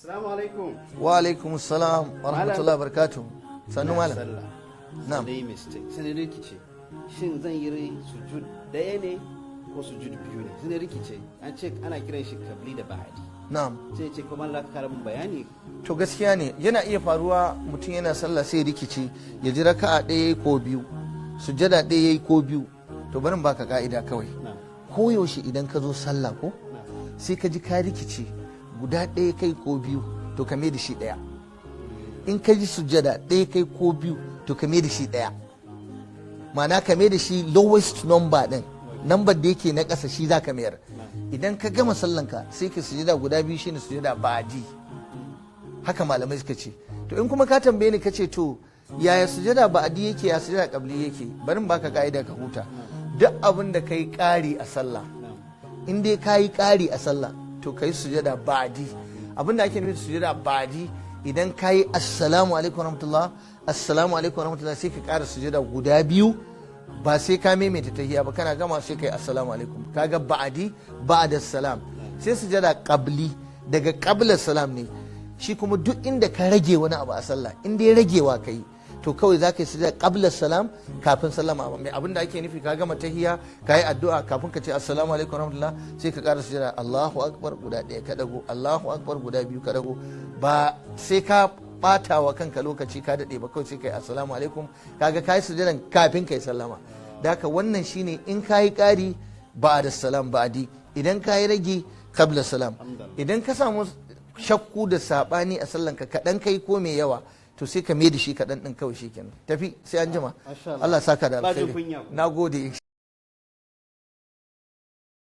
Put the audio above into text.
Assalamu alaikum. Wa alaikum assalam wa rahmatullahi wa barakatuh. Sannu malam. Na'am. Sai mistake. Sai rikice. Shin zan yi sujud daya ne ko sujud biyu ne? Sai rikice. An ce ana kiran shi kabli da ba'adi. Na'am. Sai ce kuma Allah ka karamin bayani. To gaskiya ne yana iya faruwa mutum yana sallah sai rikice ya ji raka'a ɗaya ko biyu sujada ɗaya yayi ko biyu to barin baka ka'ida kawai. Ko yaushe idan ka zo sallah ko sai ka ji ka rikice guda ɗaya kai ko biyu to ka da shi ɗaya. In ka ji sujada ɗaya kai ko biyu to ka da shi ɗaya. Ma'ana ka da shi lowest number ɗin number da yake na ƙasa shi za ka mayar. Idan ka gama sallanka sai ka sujada guda biyu shine sujada ba'di. Haka malamai suka ce. To in kuma ka tambaye ni ka ce to yaya sujada ba'di yake ya sujada qabli yake barin baka ka'ida ka huta. Duk abin da kai ƙari a sallah in dai ka yi ƙari a sallah to ka yi sujada ba'di. Abin da ake nufi sujada ba'di idan ka yi assalamu alaikum warahmatullah assalamu alaikum warahmatullah sai ka ƙara sujada guda biyu ba sai ka maimaita tahiyya ba kana gama sai ka yi assalamu alaikum kaga ba'di ba'da salam. Sai sujada qabli daga qabla salam ne shi kuma duk inda ka rage wani abu a sallah in dai ragewa ka yi to kawai za ka yi sujada qabla salam kafin sallama mai abin da ake nufi ka gama tahiyya ka yi addu'a kafin ka ce assalamu alaikum warahmatullah sai ka ƙara sujada Allahu akbar guda ɗaya ka dago Allahu akbar guda biyu ka dago ba sai ka bata wa kanka lokaci ka daɗe ba kawai sai ka yi assalamu alaikum kaga ka yi sujadan kafin ka yi sallama da haka wannan shine in ka yi ƙari ba'da salam ba'di idan ka yi rage qabla salam idan ka samu shakku da sabani a sallanka kaɗan kai ko mai yawa to sai ka mai da shi kaɗan ɗin kawai shi kenan tafi sai an jima Allah saka da alkhairi na gode.